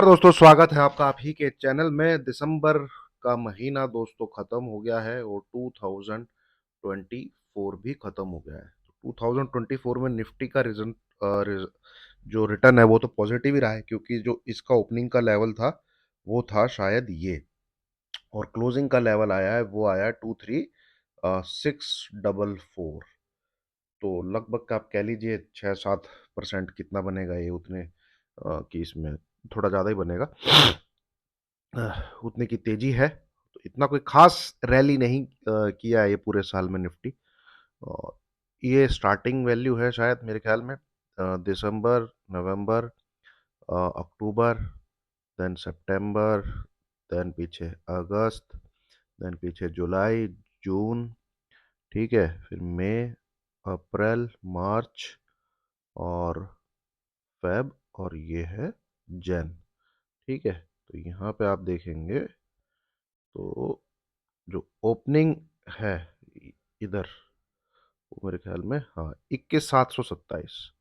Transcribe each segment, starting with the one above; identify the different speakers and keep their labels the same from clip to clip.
Speaker 1: दोस्तों, स्वागत है आपका आप ही के चैनल में। दिसंबर का महीना दोस्तों खत्म हो गया है और 2024 भी खत्म हो गया है। 2024 में निफ्टी का जो रिटर्न है वो तो पॉजिटिव ही रहा है, क्योंकि जो इसका ओपनिंग का लेवल था वो था शायद ये, और क्लोजिंग का लेवल आया है वो आया 23,644। तो लगभग का आप कह लीजिए 6-7% कितना बनेगा ये, उतने कि इसमें थोड़ा ज़्यादा ही बनेगा। उतने की तेजी है, तो इतना कोई खास रैली नहीं किया है ये पूरे साल में निफ्टी। और ये स्टार्टिंग वैल्यू है शायद मेरे ख्याल में दिसंबर, नवंबर, अक्टूबर, देन सितंबर, देन पीछे अगस्त, देन पीछे जुलाई, जून, ठीक है, फिर मई, अप्रैल, मार्च और फेब, और ये है जैन। ठीक है, तो यहाँ पे आप देखेंगे तो जो ओपनिंग है इधर, वो मेरे ख्याल में हाँ 21,727।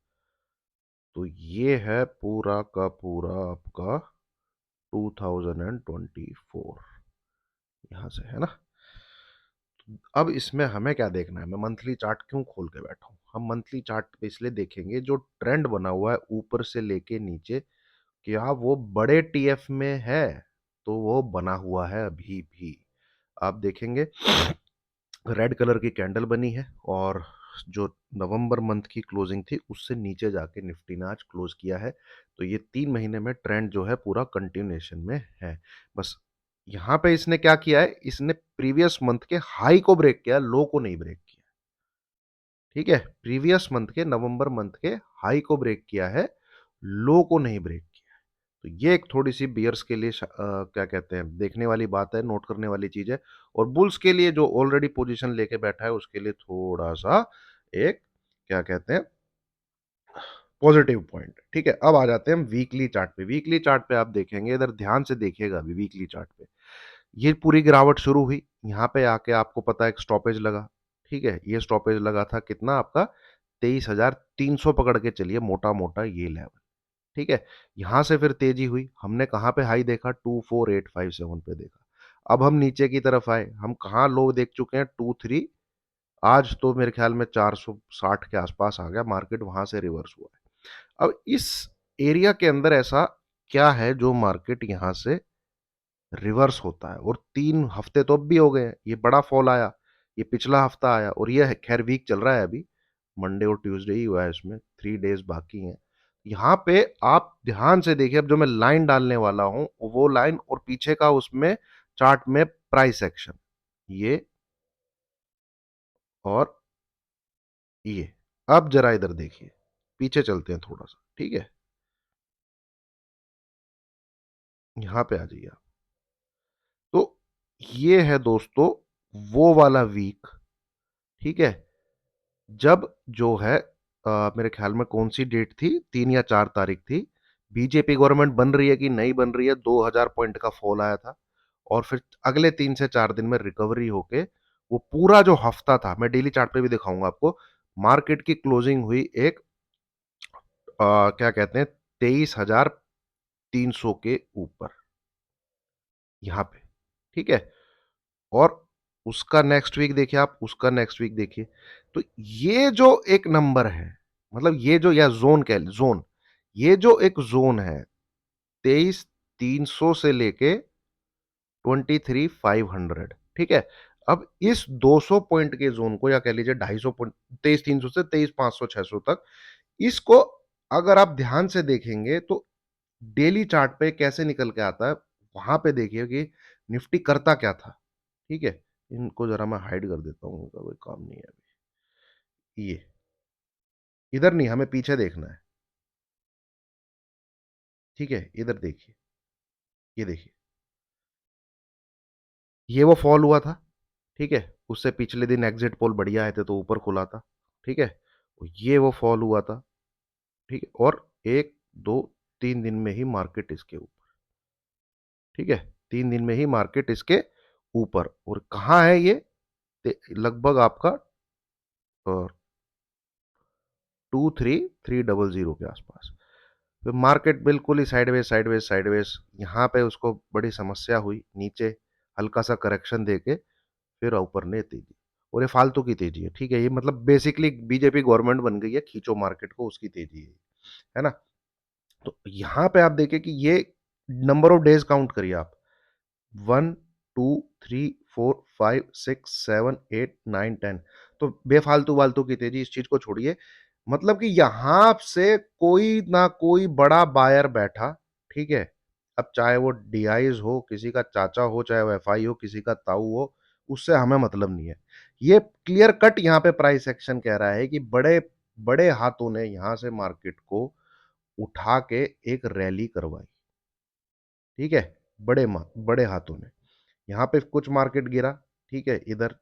Speaker 1: तो ये है पूरा का पूरा आपका 2024 यहाँ से, है ना। अब इसमें हमें क्या देखना है, मैं मंथली चार्ट क्यों खोल के बैठा हूँ। हम मंथली चार्ट पे इसलिए देखेंगे जो ट्रेंड बना हुआ है ऊपर से लेके नीचे, क्या वो बड़े टीएफ में है, तो वो बना हुआ है अभी भी। आप देखेंगे रेड कलर की कैंडल बनी है, और जो नवंबर मंथ की क्लोजिंग थी उससे नीचे जाके निफ्टी ने आज क्लोज किया है। तो ये 3 महीने में ट्रेंड जो है पूरा कंटिन्यूएशन में है। बस यहाँ पे इसने क्या किया है, इसने प्रीवियस मंथ के हाई को ब्रेक किया, लो को नहीं ब्रेक किया। ठीक है, प्रीवियस मंथ के, नवंबर मंथ के हाई को ब्रेक किया है, लो को नहीं ब्रेक किया। तो ये एक थोड़ी सी बियर्स के लिए क्या कहते हैं, देखने वाली बात है, नोट करने वाली चीज है। और बुल्स के लिए जो ऑलरेडी पोजीशन लेके बैठा है उसके लिए थोड़ा सा एक क्या कहते हैं, पॉजिटिव पॉइंट। ठीक है, अब आ जाते हैं हम वीकली चार्ट पे। वीकली चार्ट पे आप देखेंगे, इधर ध्यान से देखिएगा अभी वीकली चार्ट पे, ये पूरी गिरावट शुरू हुई, यहाँ पे आके आपको पता है एक स्टॉपेज लगा। ठीक है, ये स्टॉपेज लगा था कितना आपका, 23,300 पकड़ के चलिए मोटा मोटा ये लेवल। ठीक है, यहां से फिर तेजी हुई, हमने कहां पे हाई देखा, 24,857 पे देखा। अब हम नीचे की तरफ आए, हम कहां लो देख चुके हैं, 23। आज तो मेरे ख्याल में 460 के आसपास आ गया मार्केट, वहां से रिवर्स हुआ है। अब इस एरिया के अंदर ऐसा क्या है जो मार्केट यहां से रिवर्स होता है, और 3 हफ्ते तो अब भी हो गए हैं, ये बड़ा फॉल आया, ये पिछला हफ्ता आया, और ये खैर वीक चल रहा है अभी, मंडे और ट्यूसडे ही हुआ है, इसमें 3 डेज बाकी हैं। यहाँ पे आप ध्यान से देखिए, अब जो मैं लाइन डालने वाला हूं वो लाइन और पीछे का उसमें चार्ट में प्राइस एक्शन, ये और ये। अब जरा इधर देखिए, पीछे चलते हैं थोड़ा सा, ठीक है, यहां पे आ जाइए आप। तो ये है दोस्तों वो वाला वीक, ठीक है, जब जो है मेरे ख्याल में कौन सी डेट थी, 3 या 4 तारीख थी, बीजेपी गवर्नमेंट बन रही है कि नहीं बन रही है, 2,000 पॉइंट का फॉल आया था। और फिर अगले 3 से 4 दिन में रिकवरी होके वो पूरा जो हफ्ता था, मैं डेली चार्ट पे भी दिखाऊंगा आपको, मार्केट की क्लोजिंग हुई एक क्या कहते हैं, 23,300 के ऊपर यहां पे। ठीक है, और उसका नेक्स्ट वीक देखिए आप, उसका नेक्स्ट वीक देखिए, तो ये जो एक नंबर है, मतलब ये जो, या जोन कह जोन, ये जो एक जोन है 23,300 से लेके 23,500, ठीक है। अब इस 200 पॉइंट के जोन को, या कह लीजिए 250 पॉइंट, 23,300 से 23,500 600 तक, इसको अगर आप ध्यान से देखेंगे तो डेली चार्ट पे कैसे निकल के आता है, वहां पे देखिए कि निफ्टी करता क्या था। ठीक है, इनको जरा मैं हाइड कर देता हूँ, इनका कोई काम नहीं है अभी। ये इधर नहीं, हमें पीछे देखना है। ठीक है, इधर देखिए, ये देखिए, ये वो फॉल हुआ था। ठीक है, उससे पिछले दिन एग्जिट पोल बढ़िया आए थे तो ऊपर खुला था। ठीक है, ये वो फॉल हुआ था। ठीक है, और 1 2 3 दिन में ही मार्केट इसके ऊपर। ठीक है, 3 दिन में ही मार्केट इसके ऊपर, और कहाँ है ये, लगभग आपका 23,300 के आसपास। फिर मार्केट बिल्कुल ही साइडवेज साइडवेज साइडवेज, यहाँ पे उसको बड़ी समस्या हुई, नीचे हल्का सा करेक्शन देके फिर ऊपर ने तेजी। और ये फालतू की तेजी है, ठीक है, ये मतलब बेसिकली बीजेपी गवर्नमेंट बन गई है, खींचो मार्केट को, उसकी तेजी है ना। तो यहां पे आप देखिए कि ये नंबर ऑफ डेज काउंट करिए आप, 1 2 3 4 5 6 7 8 9 10। तो बेफालतू वालतू की तेजी, इस चीज को छोड़िए। मतलब कि यहां से कोई ना कोई बड़ा बायर बैठा, ठीक है। अब चाहे वो डीआईज हो, किसी का चाचा हो, चाहे वो एफआई हो, किसी का ताऊ हो, उससे हमें मतलब नहीं है। ये क्लियर कट यहाँ पे प्राइस एक्शन कह रहा है कि बड़े बड़े हाथों ने यहां से मार्केट को उठा के एक रैली करवाई, ठीक है। बड़े हाथों ने, यहाँ पे कुछ मार्केट गिरा, ठीक है, इधर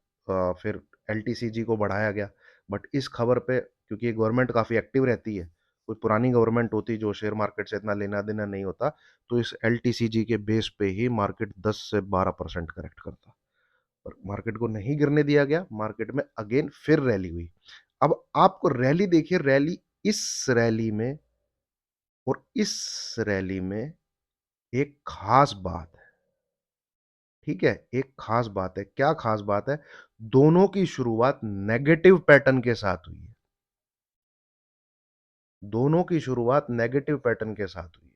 Speaker 1: फिर एलटीसीजी को बढ़ाया गया। बट इस खबर पे, क्योंकि ये गवर्नमेंट काफी एक्टिव रहती है, कोई पुरानी गवर्नमेंट होती जो शेयर मार्केट से इतना लेना देना नहीं होता, तो इस एलटीसीजी के बेस पे ही मार्केट 10 से 12% करेक्ट करता। पर मार्केट को नहीं गिरने दिया गया, मार्केट में अगेन फिर रैली हुई। अब आपको रैली देखिए, रैली, इस रैली में और इस रैली में एक खास बात है, ठीक है, एक खास बात है। क्या खास बात है? दोनों की शुरुआत नेगेटिव पैटर्न के साथ हुई है। दोनों की शुरुआत नेगेटिव पैटर्न के साथ हुई है।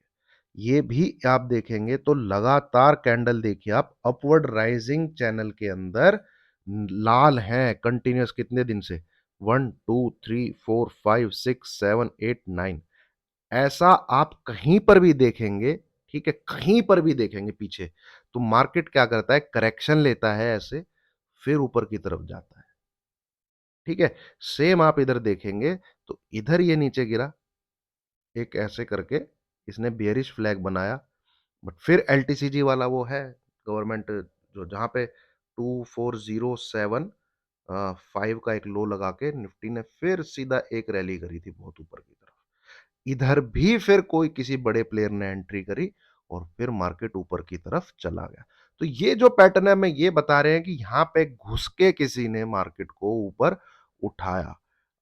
Speaker 1: ये भी आप देखेंगे तो लगातार कैंडल देखिए आप, अपवर्ड राइजिंग चैनल के अंदर लाल हैं कंटिन्यूस, कितने दिन से, 1 2 3 4 5 6 7 8 9। ऐसा आप कहीं पर भी देखेंगे, ठीक है, कहीं पर भी देखेंगे पीछे, तो मार्केट क्या करता है, करेक्शन लेता है ऐसे, फिर ऊपर की तरफ जाता है, ठीक है। सेम आप इधर देखेंगे तो इधर ये नीचे गिरा, एक ऐसे करके इसने बियरिश फ्लैग बनाया। बट फिर एलटीसीजी वाला वो है गवर्नमेंट, जो जहां पे 2407 का एक लो लगा के निफ्टी ने फिर सीधा एक रैली करी थी बहुत ऊपर की तरफ। इधर भी फिर कोई किसी बड़े प्लेयर ने एंट्री करी और फिर मार्केट ऊपर की तरफ चला गया। तो ये जो पैटर्न है, मैं ये बता रहे हैं कि यहां पे घुस के किसी ने मार्केट को ऊपर उठाया।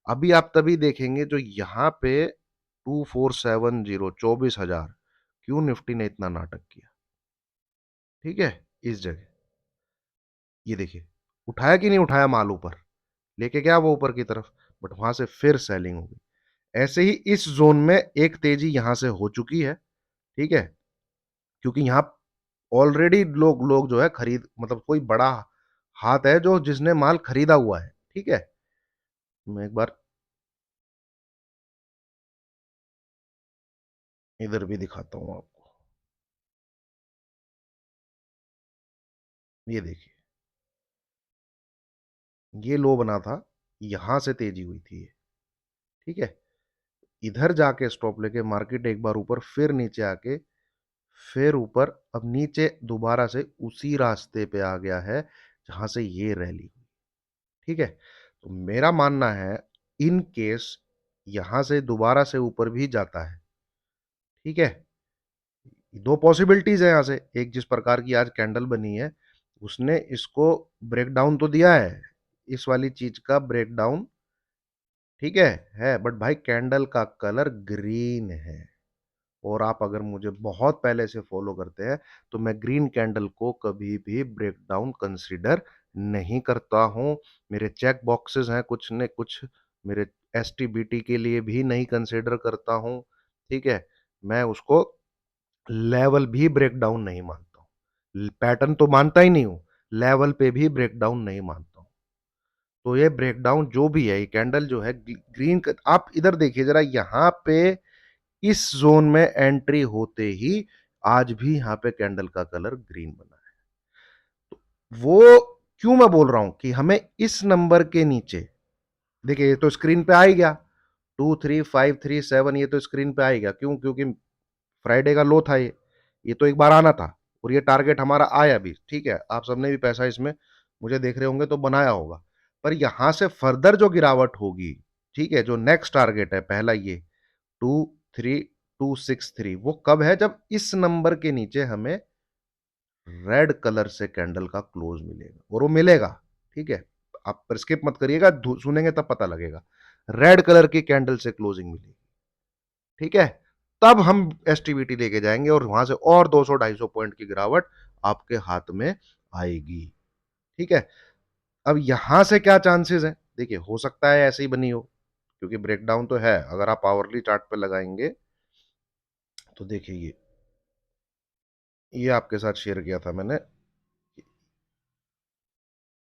Speaker 1: अभी आप तभी देखेंगे जो यहां पे 2470, 24,000, क्यों निफ्टी ने इतना नाटक किया, ठीक है। इस जगह ये देखिए, उठाया कि नहीं उठाया माल ऊपर, लेके गया वो ऊपर की तरफ, बट वहां से फिर सेलिंग हो गई। ऐसे ही इस जोन में एक तेजी यहां से हो चुकी है, ठीक है, क्योंकि यहां ऑलरेडी लोग लोग जो है खरीद, मतलब कोई बड़ा हाथ है जो जिसने माल खरीदा हुआ है, ठीक है। मैं एक बार इधर भी दिखाता हूं आपको, ये देखिए, ये लो बना था, यहां से तेजी हुई थी ये, ठीक है। इधर जाके स्टॉप लेके मार्केट एक बार ऊपर, फिर नीचे आके फिर ऊपर, अब नीचे दोबारा से उसी रास्ते पे आ गया है जहां से ये रैली हुई, ठीक है। तो मेरा मानना है, इन केस यहां से दोबारा से ऊपर भी जाता है, ठीक है, दो पॉसिबिलिटीज है यहां से। एक, जिस प्रकार की आज कैंडल बनी है, उसने इसको ब्रेकडाउन तो दिया है, इस वाली चीज का ब्रेकडाउन, ठीक है, बट भाई कैंडल का कलर ग्रीन है। और आप अगर मुझे बहुत पहले से फॉलो करते हैं, तो मैं ग्रीन कैंडल को कभी भी ब्रेकडाउन कंसीडर नहीं करता हूं। मेरे चेक बॉक्सेस हैं कुछ ने कुछ, मेरे एस टी बी टी के लिए भी नहीं कंसीडर करता हूं, ठीक है। मैं उसको लेवल भी ब्रेकडाउन नहीं मानता हूं, पैटर्न तो मानता ही नहीं हूं, लेवल पे भी ब्रेकडाउन नहीं मानता हूं। तो ये ब्रेकडाउन जो भी है, ये कैंडल जो है ग्रीन, आप इधर देखिए जरा, यहां पे इस जोन में एंट्री होते ही आज भी यहां पे कैंडल का कलर ग्रीन बना है। तो वो क्यों मैं बोल रहा हूं कि हमें इस नंबर के नीचे, देखिए ये तो स्क्रीन पे आ ही गया, 23537, ये तो स्क्रीन पे आ ही गया, क्यों, क्योंकि फ्राइडे का लो था ये तो एक बार आना था, और ये टारगेट हमारा आया भी, ठीक है। आप सबने भी पैसा इसमें मुझे देख रहे होंगे तो बनाया होगा। पर यहां से फर्दर जो गिरावट होगी, ठीक है, जो नेक्स्ट टारगेट है पहला ये 23263, वो कब है, जब इस नंबर के नीचे हमें रेड कलर से कैंडल का क्लोज मिलेगा, और वो मिलेगा, ठीक है। आप पर स्किप मत करिएगा, सुनेंगे तब पता लगेगा। रेड कलर की कैंडल से क्लोजिंग मिलेगी, ठीक है। तब हम एसटीबीटी लेके जाएंगे और वहां से और 200-250 पॉइंट की गिरावट आपके हाथ में आएगी। ठीक है। अब यहां से क्या चांसेस है, देखिए हो सकता है ऐसे ही बनी हो, क्योंकि ब्रेकडाउन तो है। अगर आप आवरली चार्ट पे लगाएंगे तो देखिए ये आपके साथ शेयर किया था मैंने,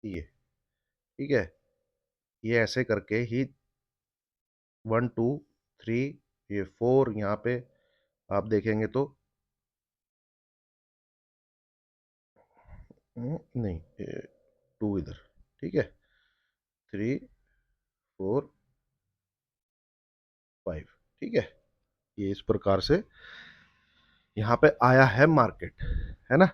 Speaker 1: ये ठीक है, ये ऐसे करके ही 1 2 3, ये 4 यहाँ पे आप देखेंगे तो नहीं, 2 इधर, ठीक है, 3 4 5, ठीक है। ये इस प्रकार से यहाँ पे आया है मार्केट, है ना।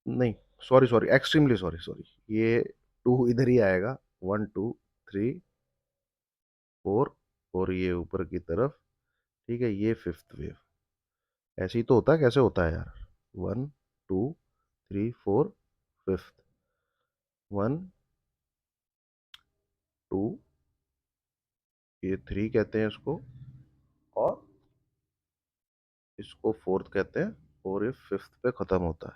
Speaker 1: नहीं, sorry sorry, extremely sorry sorry, ये 2 इधर ही आएगा, 1 2 3 4, और ये ऊपर की तरफ, ठीक है, ये फिफ्थ वेव। ऐसे ही तो होता है, कैसे होता है यार, 1 2 3 4, फिफ्थ, 1 2, ये 3 कहते हैं इसको, और इसको फोर्थ कहते हैं, और ये फिफ्थ पे खत्म होता है।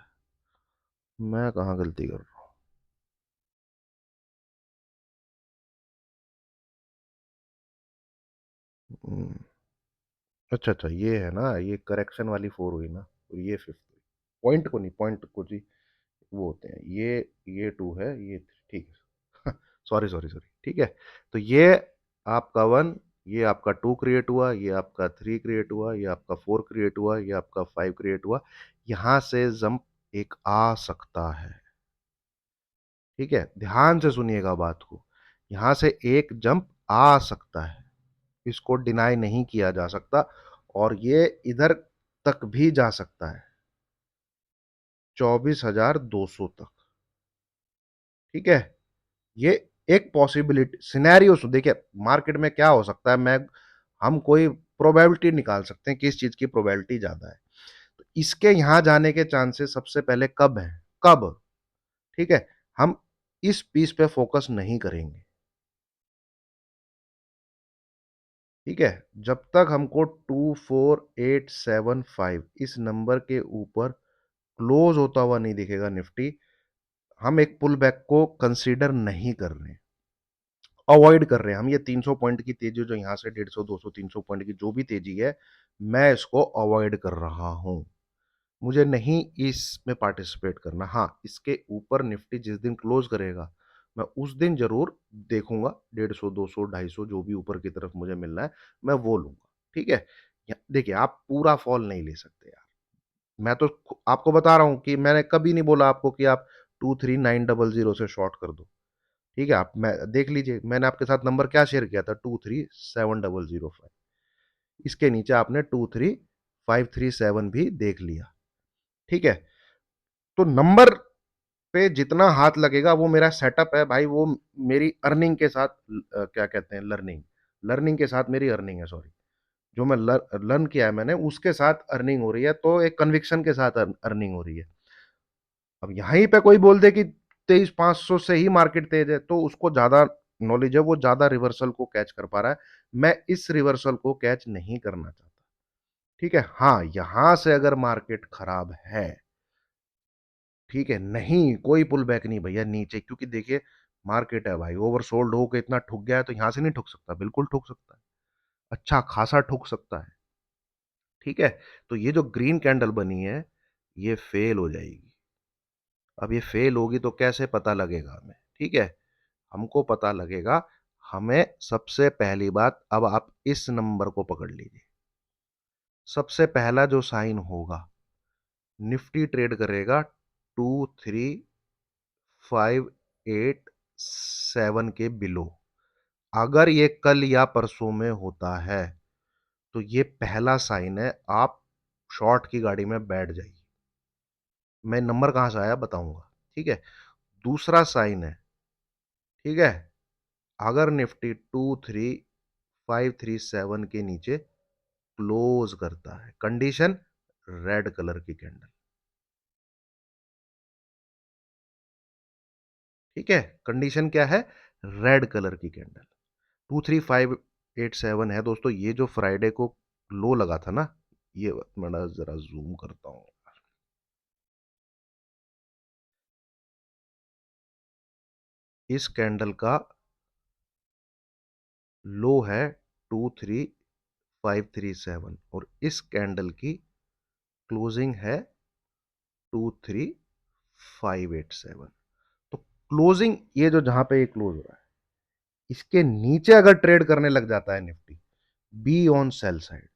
Speaker 1: मैं कहाँ गलती कर रहा हूँ। अच्छा अच्छा, ये है ना, ये करेक्शन वाली 4 हुई ना, और ये फिफ्थ हुई। पॉइंट को नहीं, पॉइंट को जी वो होते हैं, ये 2 है, ये 3, ठीक है। सॉरी सॉरी सॉरी, ठीक है। तो ये आपका 1, ये आपका 2 क्रिएट हुआ, ये आपका 3 क्रिएट हुआ, ये आपका 4 क्रिएट हुआ, ये आपका 5 क्रिएट हुआ। यहां से जंप एक आ सकता है, ठीक है, ध्यान से सुनिएगा बात को। यहां से एक जंप आ सकता है, इसको डिनाई नहीं किया जा सकता, और ये इधर तक भी जा सकता है, 24,200 तक, ठीक है। ये एक पॉसिबिलिटी सिनेरियो, देखिए मार्केट में क्या हो सकता है, मैं हम कोई प्रोबेबिलिटी निकाल सकते हैं किस चीज की प्रोबेबिलिटी ज्यादा है। तो इसके यहां जाने के चांसेस सबसे पहले कब है, कब, ठीक है, हम इस पीस पे फोकस नहीं करेंगे, ठीक है। जब तक हमको 24,875 इस नंबर के ऊपर क्लोज होता हुआ नहीं दिखेगा निफ्टी, हम एक पुल बैक को कंसीडर नहीं कर रहे हैं, अवॉइड कर रहे हैं हम। ये 300 पॉइंट की तेजी, जो यहां से 150 200 300 पॉइंट की जो भी तेजी है, मैं इसको अवॉइड कर रहा हूं। मुझे नहीं इसमें पार्टिसिपेट करना। हाँ, इसके ऊपर निफ्टी जिस दिन क्लोज करेगा, मैं उस दिन जरूर देखूंगा, 150 200 250 जो भी ऊपर की तरफ मुझे मिलना है, मैं वो लूंगा, ठीक है। देखिए आप पूरा फॉल नहीं ले सकते यार, मैं तो आपको बता रहा हूं कि मैंने कभी नहीं बोला आपको कि आप 23900 से शॉर्ट कर दो, ठीक है। आप मैं देख लीजिए, मैंने आपके साथ नंबर क्या शेयर किया था, 23705, इसके नीचे आपने 23537 भी देख लिया, ठीक है। तो नंबर पे जितना हाथ लगेगा वो मेरा सेटअप है भाई, वो मेरी अर्निंग के साथ क्या कहते हैं, लर्निंग, लर्निंग के साथ मेरी अर्निंग है, सॉरी, जो मैं लर्न किया है मैंने उसके साथ अर्निंग हो रही है, तो एक कन्विक्शन के साथ अर्निंग हो रही है। अब यहीं पे कोई बोल दे कि 23,500 से ही मार्केट तेज है, तो उसको ज्यादा नॉलेज है, वो ज्यादा रिवर्सल को कैच कर पा रहा है, मैं इस रिवर्सल को कैच नहीं करना चाहता, ठीक है। हाँ, यहां से अगर मार्केट खराब है, ठीक है, नहीं कोई पुल बैक नहीं भैया नीचे, क्योंकि देखिए मार्केट है भाई, ओवरसोल्ड होकर इतना ठुक गया है, तो यहां से नहीं ठुक सकता, बिल्कुल ठुक सकता है, अच्छा खासा ठुक सकता है, ठीक है। तो ये जो ग्रीन कैंडल बनी है, ये फेल हो जाएगी। अब ये फेल होगी तो कैसे पता लगेगा हमें, ठीक है, हमको पता लगेगा, हमें सबसे पहली बात, अब आप इस नंबर को पकड़ लीजिए, सबसे पहला जो साइन होगा, निफ्टी ट्रेड करेगा 23,587 के बिलो। अगर ये कल या परसों में होता है, तो ये पहला साइन है, आप शॉर्ट की गाड़ी में बैठ जाइए। मैं नंबर कहां से आया बताऊंगा, ठीक है। दूसरा साइन है, ठीक है, अगर निफ्टी 23,537 के नीचे क्लोज करता है, कंडीशन रेड कलर की कैंडल, ठीक है, कंडीशन क्या है, रेड कलर की कैंडल, 235 87 है दोस्तों। ये जो फ्राइडे को लो लगा था ना, ये मैं जरा जूम करता हूँ। इस कैंडल का लो है 23537 और इस कैंडल की क्लोजिंग है 23587। तो क्लोजिंग ये जो जहां पे ये क्लोज हो रहा है, इसके नीचे अगर ट्रेड करने लग जाता है Nifty, B on sell side.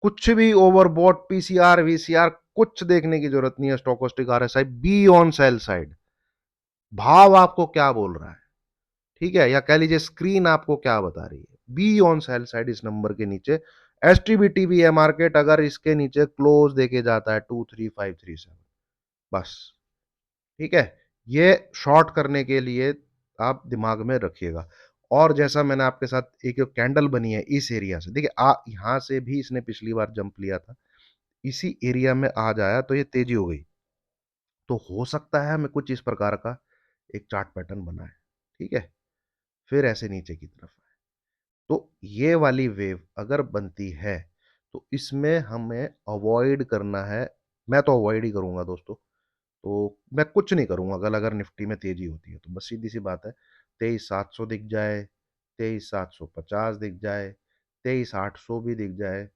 Speaker 1: कुछ भी ओवरबॉट, पीसीआर, वीसीआर कुछ देखने की जरूरत नहीं है। Stochastic RSI be on sell side. भाव आपको क्या बोल रहा है, ठीक है, या कह लीजिए स्क्रीन आपको क्या बता रही है, बी ऑन सेल साइड इस नंबर के नीचे। एसटीबीटी भी है मार्केट, अगर इसके नीचे क्लोज देके जाता है 23537, बस, ठीक है। ये शॉर्ट करने के लिए आप दिमाग में रखिएगा। और जैसा मैंने आपके साथ एक कैंडल बनी है इस एरिया से, देखिए यहां से भी इसने पिछली बार जंप लिया था, इसी एरिया में आ जाया तो ये तेजी हो गई। तो हो सकता है हमें कुछ इस प्रकार का एक चार्ट पैटर्न बना है, ठीक है, फिर ऐसे नीचे की तरफ आए। तो ये वाली वेव अगर बनती है तो इसमें हमें अवॉइड करना है। मैं तो अवॉइड ही करूंगा दोस्तों। तो मैं कुछ नहीं करूंगा अगर निफ्टी में तेजी होती है तो, बस सीधी सी बात है। 23,700 दिख जाए, 23,750 दिख जाए, 23,800 भी दिख जाए,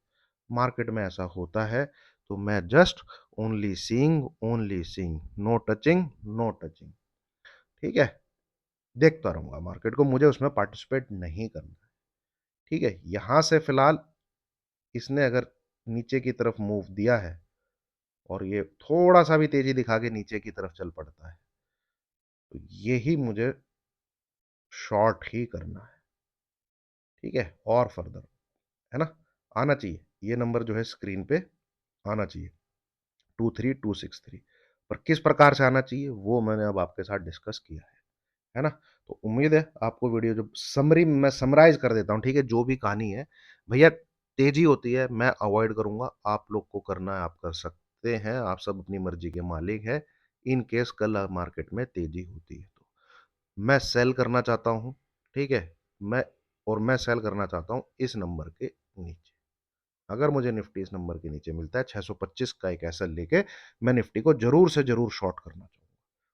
Speaker 1: मार्केट में ऐसा होता है तो मैं just only seeing, no touching, no touching, ठीक है। देखता रहूंगा मार्केट को, मुझे उसमें पार्टिसिपेट नहीं करना है, ठीक है। यहां से फिलहाल इसने अगर नीचे की तरफ मूव दिया है और ये थोड़ा सा भी तेजी दिखा के नीचे की तरफ चल पड़ता है, तो यही मुझे शॉर्ट ही करना है, ठीक है। और फर्दर, है ना, आना चाहिए ये नंबर जो है स्क्रीन पे, आना चाहिए 23263। पर किस प्रकार से आना चाहिए वो मैंने अब आपके साथ डिस्कस किया है ना। तो उम्मीद है आपको वीडियो जो समरी मैं समराइज कर देता हूँ, ठीक है, जो भी कहानी है भैया, तेजी होती है मैं अवॉइड करूंगा, आप लोग को करना है आप कर सकते हैं, आप सब अपनी मर्जी के मालिक है। इन केस कल मार्केट में तेजी होती है तो मैं सेल करना चाहता हूं, ठीक है। मैं मैं सेल करना चाहता हूं इस नंबर के नीचे। अगर मुझे निफ्टी इस नंबर के नीचे मिलता है 625 का एक ऐसा लेके, मैं निफ्टी को जरूर से जरूर शॉर्ट करना चाहूंगा।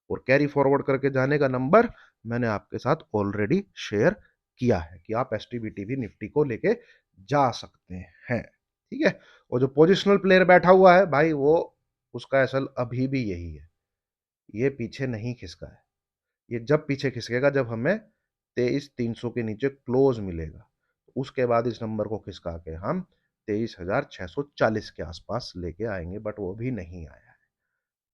Speaker 1: और कैरी फॉरवर्ड करके जाने का नंबर मैंने आपके साथ ऑलरेडी शेयर किया है कि आप एसटीबीटी भी निफ्टी को लेके जा सकते हैं, ठीक है। और जो पोजिशनल प्लेयर बैठा हुआ है भाई, वो उसका असल अभी भी यही है, ये पीछे नहीं खिसका है। ये जब पीछे खिसकेगा जब हमें 23,300 के नीचे क्लोज मिलेगा, उसके बाद इस नंबर को खिसका के हम 23,640 के आसपास लेके आएंगे, बट वो भी नहीं आया है,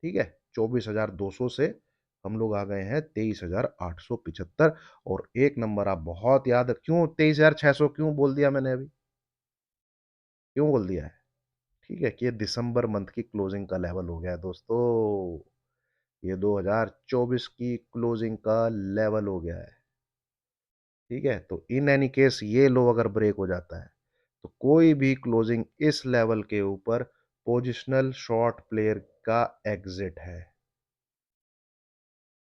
Speaker 1: ठीक है। 24,200 से हम लोग आ गए हैं 23,875। और एक नंबर आप बहुत याद, क्यों 23,600 क्यों बोल दिया मैंने अभी, क्यों बोल दिया है, ठीक है, कि ये दिसंबर मंथ की क्लोजिंग का लेवल हो गया है दोस्तों। ये 2024 की क्लोजिंग का लेवल हो गया है, ठीक है। तो इन एनी केस ये लो अगर ब्रेक हो जाता है तो कोई भी क्लोजिंग इस लेवल के ऊपर पोजिशनल शॉर्ट प्लेयर का एग्जिट है।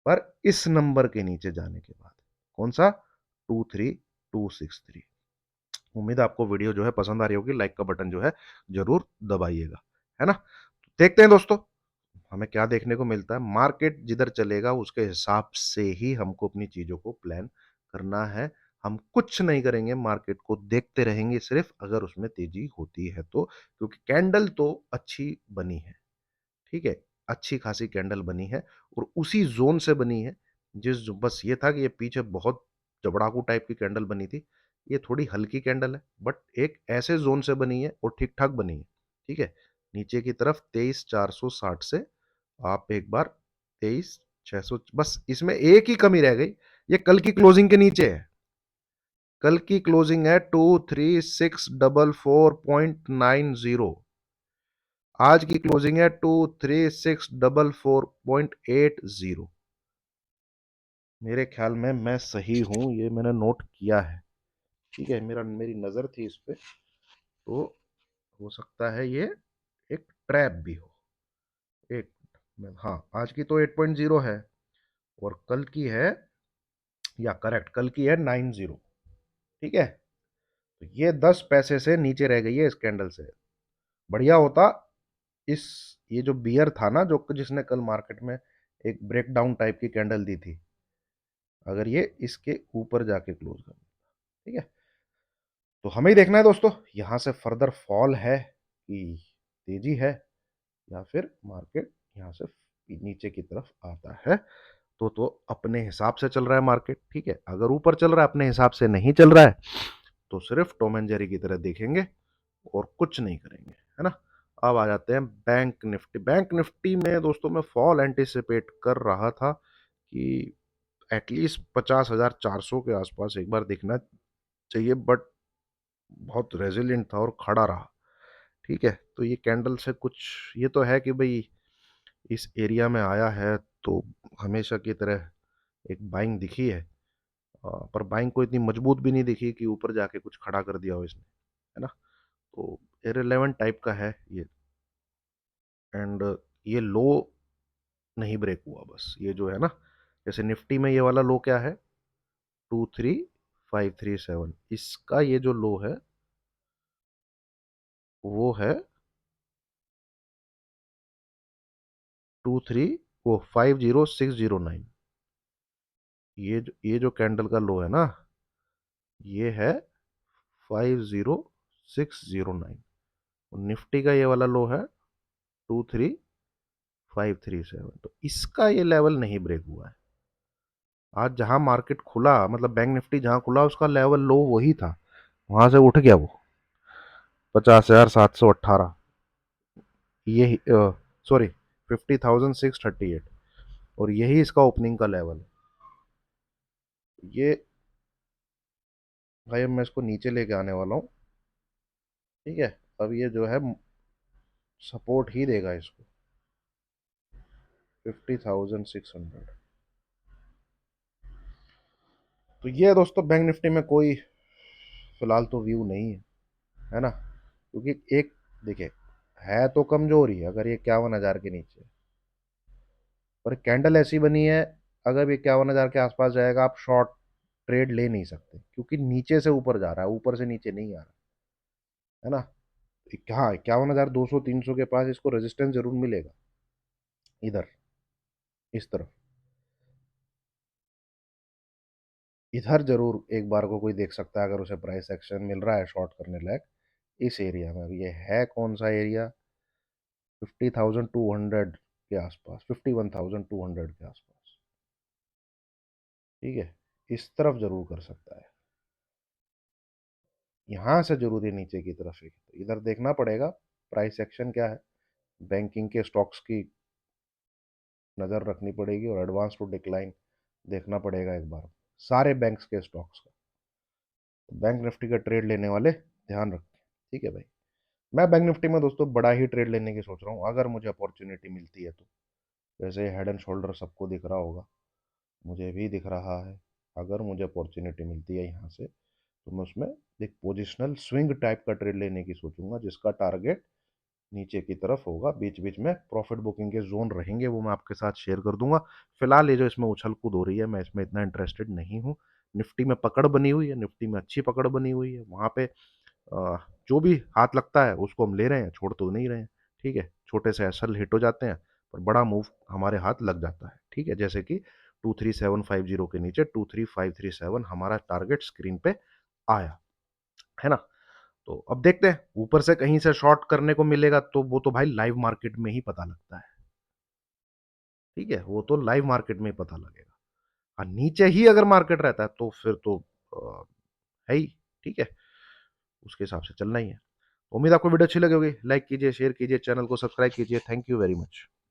Speaker 1: पर इस नंबर के नीचे जाने के बाद, कौन सा, 23263। उम्मीद है आपको वीडियो जो है पसंद आ रही होगी, लाइक का बटन जो है जरूर दबाइएगा, है ना। देखते हैं दोस्तों हमें क्या देखने को मिलता है। मार्केट जिधर चलेगा उसके हिसाब से ही हमको अपनी चीजों को प्लान करना है। हम कुछ नहीं करेंगे, मार्केट को देखते रहेंगे सिर्फ, अगर उसमें तेजी होती है तो, क्योंकि कैंडल तो अच्छी बनी है, ठीक है, अच्छी खासी कैंडल बनी है और उसी जोन से बनी है। बस ये था कि ये पीछे बहुत चबड़ाकू टाइप की कैंडल बनी थी, ये थोड़ी हल्की कैंडल है, बट एक ऐसे जोन से बनी है और ठीक ठाक बनी है, ठीक है। नीचे की तरफ 23,460 से आप एक बार 23,600, बस इसमें एक ही कमी रह गई, ये कल की क्लोजिंग के नीचे है। कल की क्लोजिंग है 23644.90, आज की क्लोजिंग है 23644.80। मेरे ख्याल में मैं सही हूं, ये मैंने नोट किया है, ठीक है, मेरी नजर थी इस पे, तो हो सकता है ये एक ट्रैप भी हो। एक, हाँ, आज की तो 8.0 है और कल की है, या करेक्ट, कल की है 90, ठीक है, तो ये 10 पैसे से नीचे रह गई है इस कैंडल से। बढ़िया होता इस, ये जो बियर था ना, जो जिसने कल मार्केट में एक ब्रेकडाउन टाइप की कैंडल दी थी, अगर ये इसके ऊपर जाके क्लोज कर, ठीक है, तो हमें ही देखना है दोस्तों, यहां से फर्दर फॉल है कि तेजी है, या फिर मार्केट यहां से नीचे की तरफ आता है। तो अपने हिसाब से चल रहा है मार्केट, ठीक है। अगर ऊपर चल रहा है, अपने हिसाब से नहीं चल रहा है, तो सिर्फ टॉम एंड जेरी की तरह देखेंगे और कुछ नहीं करेंगे, है ना। अब आ जाते हैं बैंक निफ्टी। बैंक निफ्टी में दोस्तों मैं फॉल एंटिसिपेट कर रहा था कि एटलीस्ट 50,400 के आसपास एक बार दिखना चाहिए, बट बहुत रेजिलिएंट था और खड़ा रहा, ठीक है। तो ये कैंडल से कुछ, ये तो है कि भाई इस एरिया में आया है तो हमेशा की तरह एक बाइंग दिखी है, पर बाइंग को इतनी मजबूत भी नहीं दिखी कि ऊपर जाके कुछ खड़ा कर दिया हो इसने, है ना। तो इररिलेवेंट टाइप का है ये, एंड ये लो नहीं ब्रेक हुआ, बस ये जो है ना, जैसे निफ्टी में ये वाला लो क्या है, 23,537, इसका ये जो लो है वो है 23, वो 50609। ये जो कैंडल का लो है ना, ये है 50609। और निफ्टी का ये वाला लो है 23,537। तो इसका ये लेवल नहीं ब्रेक हुआ है। आज जहां मार्केट खुला, मतलब बैंक निफ्टी जहां खुला, उसका लेवल लो वही था, वहां से उठ गया वो 50,718, ये सॉरी 50,638, और यही इसका ओपनिंग का लेवल है। ये भाई अब मैं इसको नीचे लेके आने वाला हूँ, ठीक है। अब ये जो है सपोर्ट ही देगा इसको, 50,600। तो ये है दोस्तों, बैंक निफ्टी में कोई फिलहाल तो व्यू नहीं है, है ना। क्योंकि एक, देखिए, है तो कमजोरी है अगर ये 51,000 के नीचे, पर कैंडल ऐसी बनी है, अगर ये 51,000 के आसपास जाएगा आप शॉर्ट ट्रेड ले नहीं सकते, क्योंकि नीचे से ऊपर जा रहा है, ऊपर से नीचे नहीं आ रहा, है ना। हाँ, 51,200 300 के पास इसको रेजिस्टेंस जरूर मिलेगा, इधर, इस तरफ, इधर जरूर एक बार को कोई देख सकता है अगर उसे प्राइस एक्शन मिल रहा है शॉर्ट करने लायक। इस एरिया में, अब ये है कौन सा एरिया, 50,200 के आसपास, 51,200 के आसपास, ठीक है। इस तरफ जरूर कर सकता है, यहां से जरूर ये नीचे की तरफ है, तो इधर देखना पड़ेगा प्राइस एक्शन क्या है। बैंकिंग के स्टॉक्स की नज़र रखनी पड़ेगी, और एडवांस टू डिक्लाइन देखना पड़ेगा एक बार, सारे बैंक्स के स्टॉक्स का। बैंक निफ्टी का ट्रेड लेने वाले ध्यान रखें, ठीक है भाई। मैं बैंक निफ्टी में दोस्तों बड़ा ही ट्रेड लेने की सोच रहा हूँ, अगर मुझे अपॉर्चुनिटी मिलती है तो। जैसे हेड एंड शोल्डर सबको दिख रहा होगा, मुझे भी दिख रहा है। अगर मुझे अपॉर्चुनिटी मिलती है यहाँ से, तो मैं उसमें एक पोजिशनल स्विंग टाइप का ट्रेड लेने की सोचूंगा, जिसका टारगेट नीचे की तरफ होगा। बीच बीच में प्रॉफिट बुकिंग के जोन रहेंगे, वो मैं आपके साथ शेयर कर दूंगा। फिलहाल ये जो इसमें उछल कूद हो रही है, मैं इसमें इतना इंटरेस्टेड नहीं हूँ। निफ्टी में पकड़ बनी हुई है, निफ्टी में अच्छी पकड़ बनी हुई है, वहां पे जो भी हाथ लगता है उसको हम ले रहे हैं, छोड़ तो नहीं रहे हैं, ठीक है। छोटे से एसल हिट हो जाते हैं, पर बड़ा मूव हमारे हाथ लग जाता है, ठीक है। जैसे कि 23750 के नीचे 23537 हमारा टारगेट स्क्रीन पे आया, है ना। तो अब देखते हैं, ऊपर से कहीं से शॉर्ट करने को मिलेगा तो वो तो भाई लाइव मार्केट में ही पता लगता है, ठीक है, वो तो लाइव मार्केट में ही पता लगेगा। और नीचे ही अगर मार्केट रहता है तो फिर तो अ, है ही, ठीक है, उसके हिसाब से चलना ही है। उम्मीद आपको वीडियो अच्छी लगी होगी, लाइक कीजिए, शेयर कीजिए, चैनल को सब्सक्राइब कीजिए। Thank you very much.